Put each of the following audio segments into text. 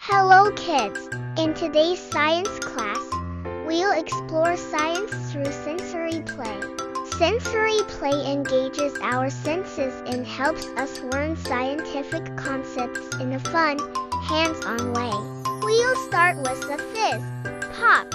Hello kids! In today's science class, we'll explore science through sensory play. Sensory play engages our senses and helps us learn scientific concepts in a fun, hands-on way. We'll start with the fizz, pop,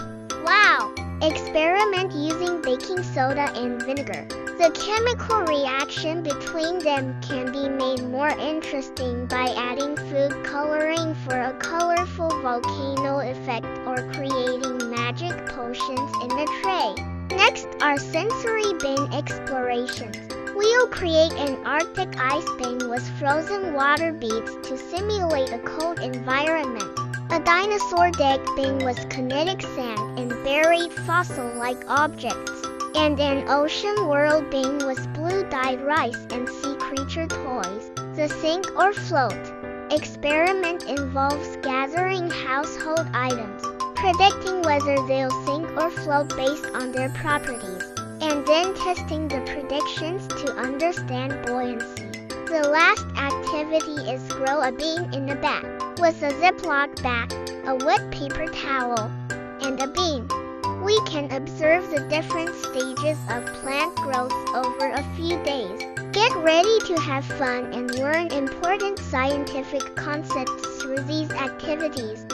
wow, experiment using baking soda and vinegar. The chemical reaction between them can be made more interesting by adding food coloring for a colorful volcano effect or creating magic potions in a tray. Next are sensory bin explorations. We'll create an Arctic ice bin with frozen water beads to simulate a cold environment. A dinosaur deck bin with kinetic sand and buried fossil-like objects. And an ocean world bin with blue-dyed rice and sea creature toys. The sink or float experiment involves gathering household items, predicting whether they'll sink or float based on their properties, and then testing the predictions to understand buoyancy. The last activity is grow a bean in a bag with a Ziploc bag, a wet paper towel, and a bean. We can observe the different stages of plant growth over a few days. Get ready to have fun and learn important scientific concepts through these activities.